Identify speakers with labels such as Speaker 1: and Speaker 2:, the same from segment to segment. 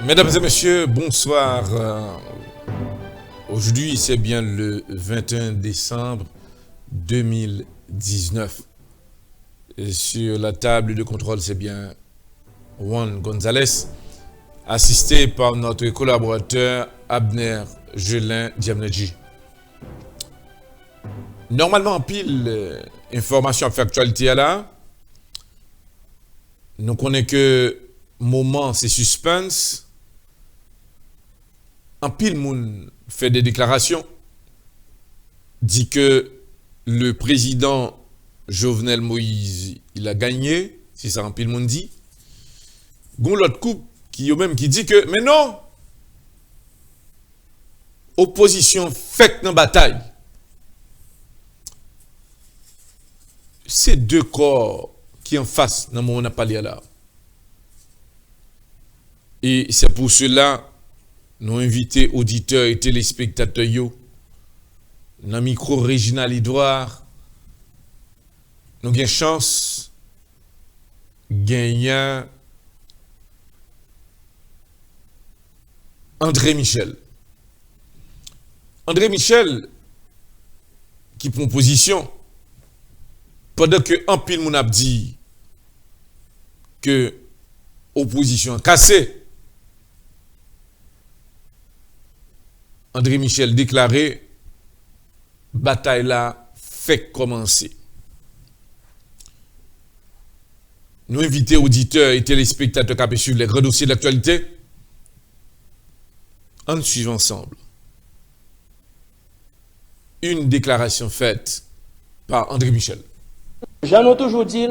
Speaker 1: Mesdames et messieurs, bonsoir. Aujourd'hui, c'est bien le 21 décembre 2019. Et sur la table de contrôle, c'est bien Juan Gonzalez, assisté par notre collaborateur Abner Jelin Diamneji. Normalement, en pile, information et actualité à là, nous connaissons que moment c'est suspense. En pile, moun fait des déclarations, dit que le président Jovenel Moïse, il a gagné, c'est ça en pile moun dit. Gon l'autre couple qui dit que, mais non, opposition fait dans bataille. C'est deux corps qui en face dans mon on a parlé là. Et c'est pour cela nous inviter auditeurs et téléspectateurs yo dans micro Réginal Edouard nous avons chance gagner André Michel qui prend position pendant que en pile moun a dit que opposition cassée. André Michel déclaré bataille là fait commencer. Nous invitons auditeurs et téléspectateurs qui suivent les grands dossiers de l'actualité. On suit ensemble. Une déclaration faite par André Michel.
Speaker 2: J'en ai toujours dit,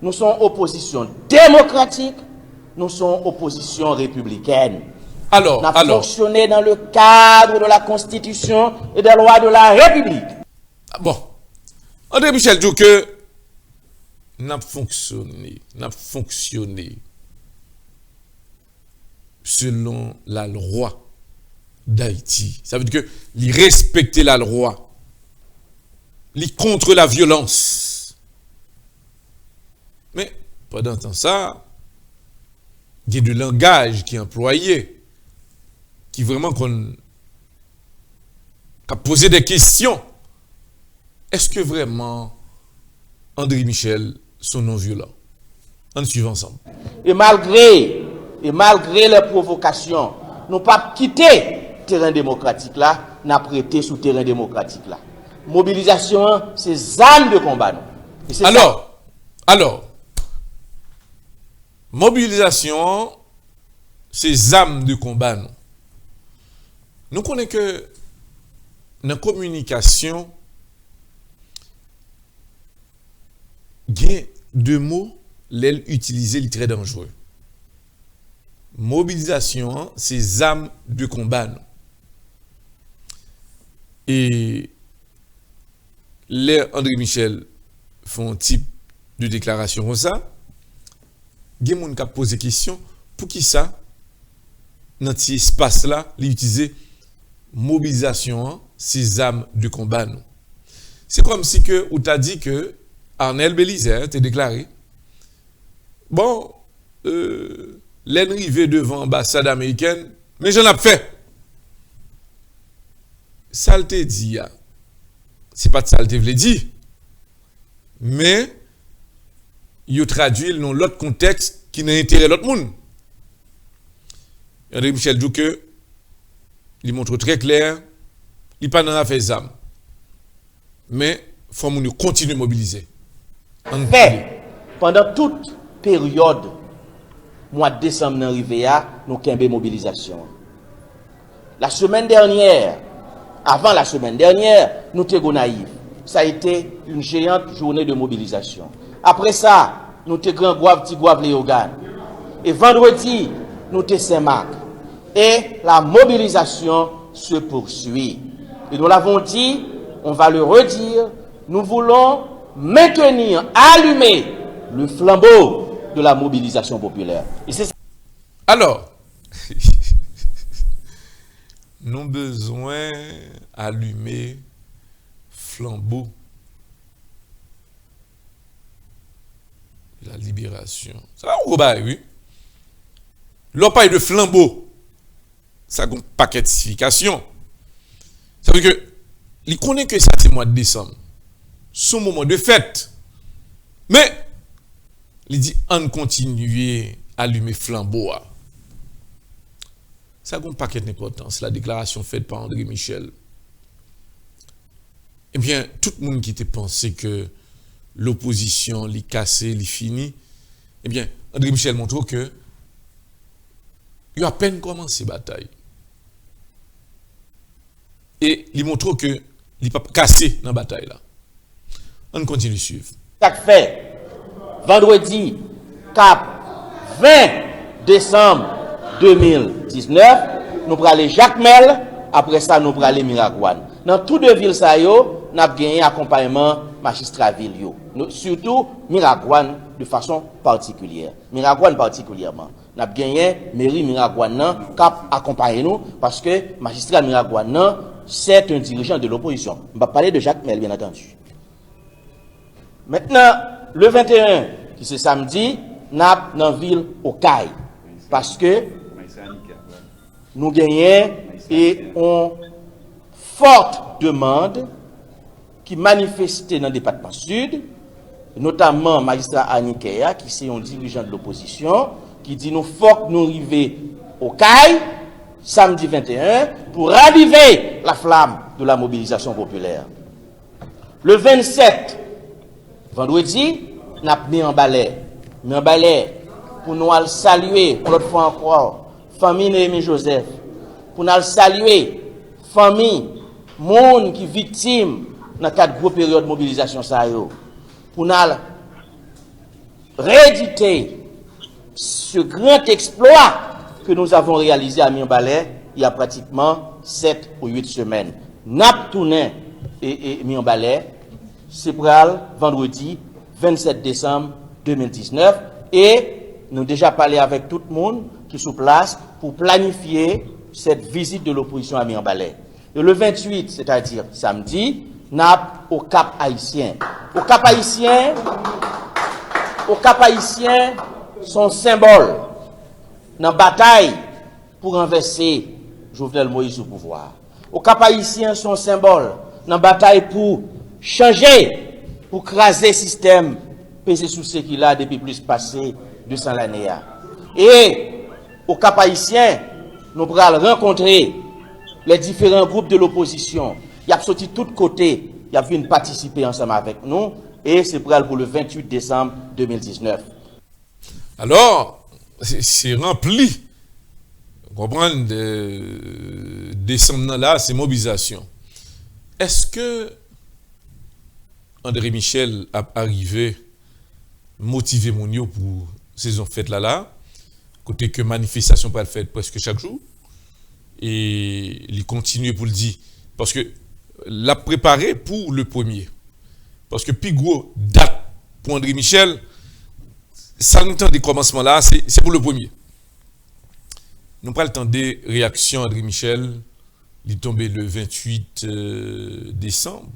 Speaker 2: nous sommes opposition démocratique, nous sommes opposition républicaine.
Speaker 1: Alors,
Speaker 2: fonctionné dans le cadre de la Constitution et des lois de la République.
Speaker 1: Bon, André Michel dit que n'a fonctionné selon la loi d'Haïti. Ça veut dire que il respecter la loi, il contre la violence. Mais pendant temps ça, il y a du langage qui est employé, qui vraiment a posé des questions. Est-ce que vraiment André Michel sont non violents? On suit ensemble.
Speaker 2: Et malgré les provocations, nous pas quitté le terrain démocratique là, nous prêté sous terrain démocratique là. Mobilisation, c'est armes de combat.
Speaker 1: Alors, mobilisation, c'est armes de combat. Nous connaissons que dans la communication, il y a deux mots, l'aile utilisé, les très dangereux. Mobilisation, c'est armes de combat. Et les André Michel font un type de déclaration comme ça. Il y a des gens qui posent des questions. Pour qui ça, dans cet espace-là, l'utiliser mobilisation, ces armes de combat. C'est comme si que, ou t'as dit que Arnel Belizer t'a déclaré, bon, l'arrivée devant l'ambassade américaine, mais j'en ai fait. Ça le t'a dit, c'est pas de ça le t'a dit, mais il traduit dans l'autre contexte qui n'a intérêt l'autre monde. André Michel dit que il montre très clair, il pas dans l'affaire ZAM. Mais il faut nous continuer à mobiliser.
Speaker 2: Pendant toute période, mois de décembre, nous avons une mobilisation. La semaine dernière, avant la semaine dernière, nous étions naïfs. Ça a été une géante journée de mobilisation. Après ça, nous étions grand Gouave, petit Gouave, Léogane. Et vendredi, nous étions Saint-Marc. Et la mobilisation se poursuit. Et nous l'avons dit, on va le redire, nous voulons maintenir, allumer le flambeau de la mobilisation populaire. Et c'est ça.
Speaker 1: Alors, nous avons besoin d'allumer flambeau de la libération. Ça va ou pas, oui? L'on parle de flambeau ça a un paquet de signification. Ça veut dire que, il connaît que ça c'est mois de décembre. Son moment de fête. Mais, il dit, on continue à allumer flambeau. Ça a un paquet d'importance, la déclaration faite par André Michel. Eh bien, tout le monde qui était pensé que l'opposition, l'y cassé, l'y fini, eh bien, André Michel montre que il a à peine commencé la bataille. Et il montre que il pas cassé dans la bataille là. On continue à suivre.
Speaker 2: Ça fait vendredi 20 décembre 2019, nous prenons aller Jacmel, après ça nous prenons aller Miragouane. Dans toutes deux villes ça yo, nous avons gagné accompagnement magistrat ville yo. Surtout Miragouane de façon particulière. Miragouane particulièrement. Nous avons gagné mairie Miragouane cap accompagner nous parce que magistrat Miragouane c'est un dirigeant de l'opposition. On va parler de Jacmel bien entendu. Maintenant, le 21 qui c'est samedi, nous sommes dans la ville au Caille parce que nous gagnons et on forte demande qui manifestait dans le département sud, notamment magistrat Anikeya, qui est un dirigeant de l'opposition, qui dit nous faut que nous arrivions au CAI, samedi 21, pour raviver la flamme de la mobilisation populaire. Le 27, vendredi, nous avons mis en balai pour nous saluer, pour l'autre fois encore, famille Néhémie Joseph, pour nous saluer, famille, monde qui victime dans le cadre de gros période de mobilisation, pour nous rééditer ce grand exploit que nous avons réalisé à Mianbalais il y a pratiquement 7 ou 8 semaines. Nap tourné et Mianbalais, c'est pour vendredi 27 décembre 2019 et nous avons déjà parlé avec tout le monde qui est sur place pour planifier cette visite de l'opposition à Mianbalais. Et le 28, c'est-à-dire samedi, nap au Cap Haïtien. Au Cap Haïtien, son symbole dans la bataille pour renverser Jovenel Moïse au pouvoir. Au Cap Haïtien, son symbole dans la bataille pour changer, pour craser le système, peser sous ce qu'il a depuis plus passé 200 l'année. Et au Cap Haïtien, nous pourrons rencontrer les différents groupes de l'opposition. Il y a sorti de tous côtés, il y a venu participer ensemble avec nous, et c'est pour le 28 décembre 2019.
Speaker 1: Alors, c'est rempli. Vous comprenez, décembre là, c'est mobilisation. Est-ce que André Michel a arrivé motiver mon yo pour saison fête là, côté que manifestation pas le faire presque chaque jour, et il continue pour le dire, parce que l'a préparé pour le premier. Parce que plus gros date pour André Michel, ça nous temps des commencements là, c'est pour le premier. Nous pas le temps des réactions André Michel, il est tombé le 28 décembre,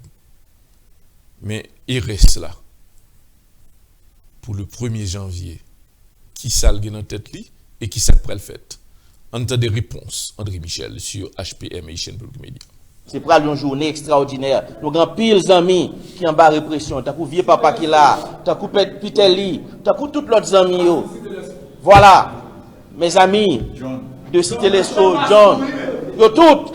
Speaker 1: mais il reste là pour le 1er janvier. Qui ça le dans tête li et qui ça prend le fait. On entend des réponses André Michel sur HPM Haitian Public Media.
Speaker 2: C'est pour une journée extraordinaire. Nous avons pile d'amis qui en bas répression. T'as coup vieux papa qui là, t'as coup Piteli, t'as coup tous l'autre amis. Voilà, mes amis de Cité les Sceaux, John, yo tout,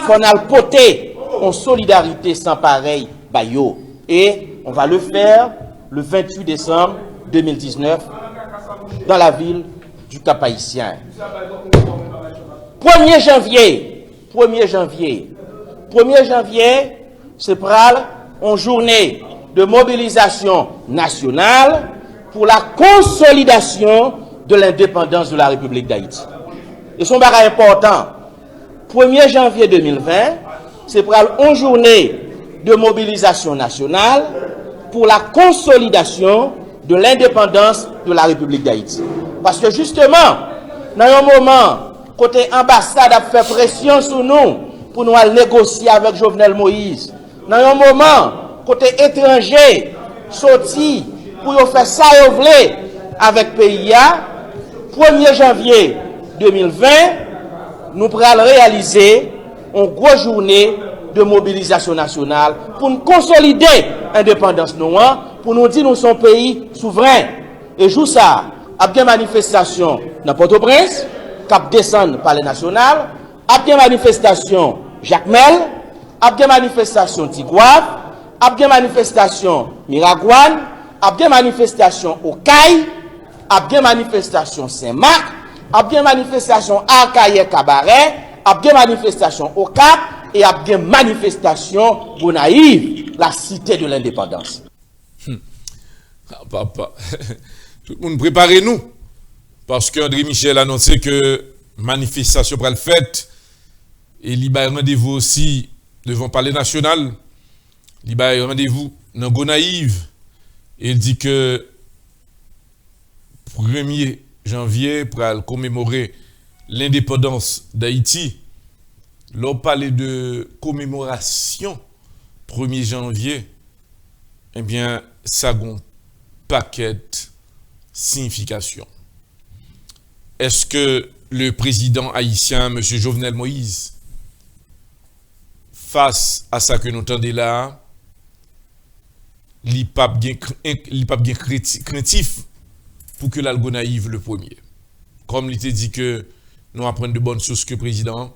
Speaker 2: qu'on a le poté en solidarité sans pareil, bah yo. Et on va le faire le 28 décembre 2019 dans la ville du Cap Haïtien. 1er janvier, c'est pour une journée de mobilisation nationale pour la consolidation de l'indépendance de la République d'Haïti. Et son bagage important, 1er janvier 2020, c'est pour une journée de mobilisation nationale pour la consolidation de l'indépendance de la République d'Haïti. Parce que justement, dans un moment, côté ambassade a fait pression sur nous pour nous négocier avec Jovenel Moïse. Dans un moment, côté étranger, sorti pour faire ça et avec PIA, 1er janvier 2020, nous pourrons réaliser une grosse journée de mobilisation nationale pour nous consolider l'indépendance noire, pour nous dire que nous sommes un pays souverain. Et jour ça, après une manifestation dans Port-au-Prince, cap descendre par les nationales, après une manifestation Jacques Mel, après une manifestation Tigouave, après une manifestation Miragouane, après une manifestation Okaï, après une manifestation Saint-Marc, après une manifestation Arcaïe Cabaret, après une manifestation au Cap et après une manifestation Gonaïve, la cité de l'indépendance.
Speaker 1: Ah, papa, tout le monde préparez-nous. Parce qu'André Michel a annoncé que manifestation pour le fait. Et il y a rendez-vous aussi devant le Palais national. Il y a rendez-vous dans Gonaïve. Et il dit que 1er janvier, pour commémorer l'indépendance d'Haïti, l'on parlait de commémoration 1er janvier, eh bien, ça a un paquet signification. Est-ce que le président haïtien, M. Jovenel Moïse, face à ça que nous entendons là, il n'est pas bien craintif pour que l'Algonaïve le premier. Comme il t'a dit que nous apprenons de bonnes choses que le président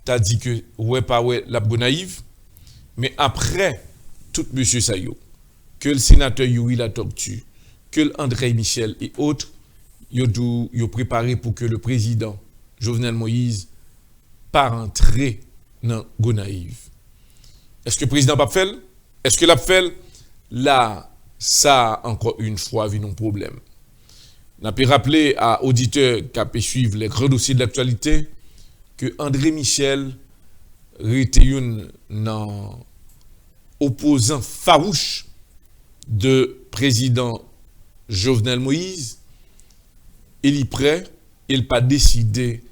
Speaker 1: t'a dit que ouais pas ouais l'Algonaïve, mais après tout monsieur Sayo, que le sénateur Yuri la tortue, que l'André Michel et autres, ils ont préparé pour que le président Jovenel Moïse pas rentrer dans Gonaïve. Est-ce que le président pas fait? Est-ce que l'a fait? Là, ça encore une fois vu un problème. On peut rappeler à auditeurs qui ont suivre les grands dossiers de l'actualité que André Michel était un opposant farouche de président Jovenel Moïse. Il est prêt, il n'a pas décidé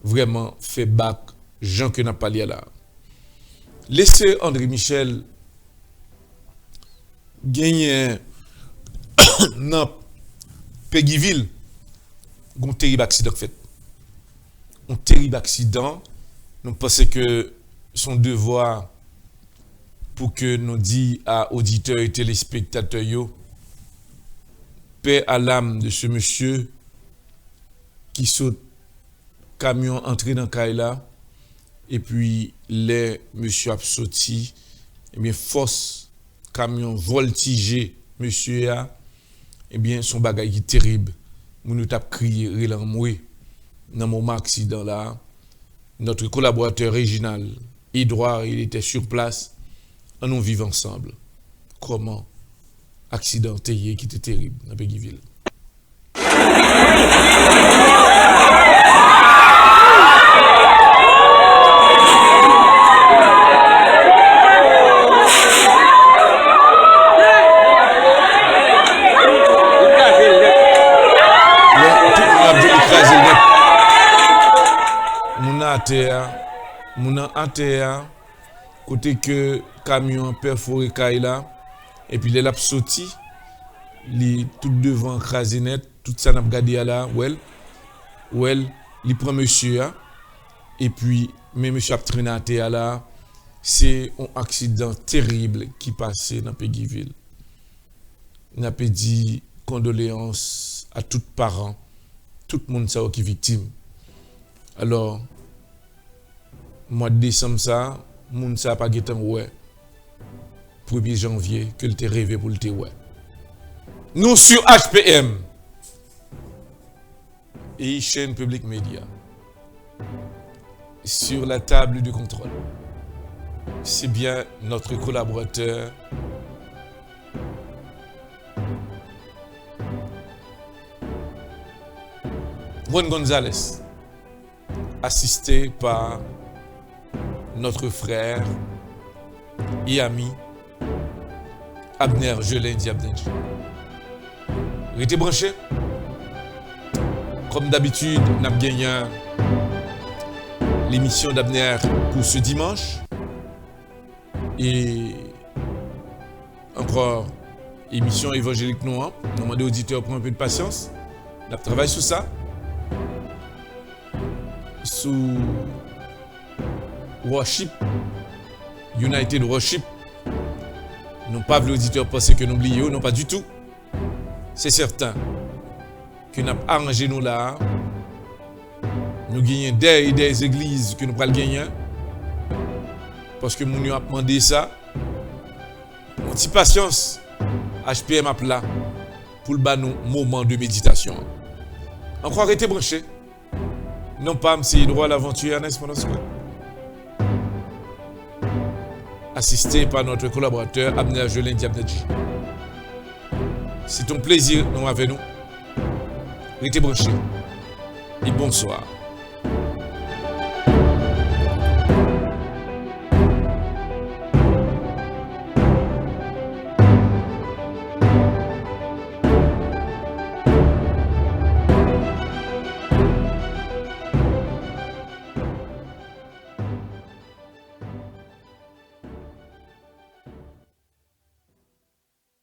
Speaker 1: vraiment faire bac Jean que n'a pas lié là. Laissez André Michel gagner dans Péguiville un terrible accident fait. Un terrible accident. Nous pensons que son devoir pour que nous dit à auditeurs et téléspectateurs yo, paix à l'âme de ce monsieur qui saute camion entré dans Kaila et puis les monsieur a sauté et bien force camion voltigé monsieur a et bien son bagage qui terrible nous t'a crié relamoué dans mon accident là notre collaborateur régional Edouard il était sur place on nous vivons ensemble comment accident qui était terrible dans Péguiville. Mon terre, côté que camion perforé Kaila et puis les lap sorti li tout devant crasé net tout ça n'a regardé là il prend monsieur et puis même monsieur a traîné à terre là c'est un accident terrible qui passait dans Péguiville. N'a pas dit condoléances à tous les parents, tout le monde qui est victime. Alors mois de décembre ça, moun ça pas gêté ouais. 1er janvier que le te rêvé pour le te ouais. Nous sur HPM et chaîne Public Média sur la table de contrôle. C'est bien notre collaborateur Juan Gonzalez, assisté par notre frère et ami Abner Jelin Diabdenji. Restez branchés. Comme d'habitude, nous avons gagné l'émission d'Abner pour ce dimanche. Et encore, émission évangélique noire. Nous demandons aux auditeurs de prendre un peu de patience. Nous travaillons sur ça. sous Worship, United Worship. Non pas l'auditeur penser que nous oublions, non pas du tout. C'est certain que nous avons arrangé nous là. Nous gagnons des églises que nous pas gagner. Parce que nous avons demandé ça. Une petite patience. HPM a plat pour le nous moment de méditation. Encore arrêtez branché. Non pas c'est droit à l'aventure Ernest pendant ce moment. Assisté par notre collaborateur Abner Jolin Diabnadji. C'est un plaisir nous avec nous. Restez branchés et bonsoir.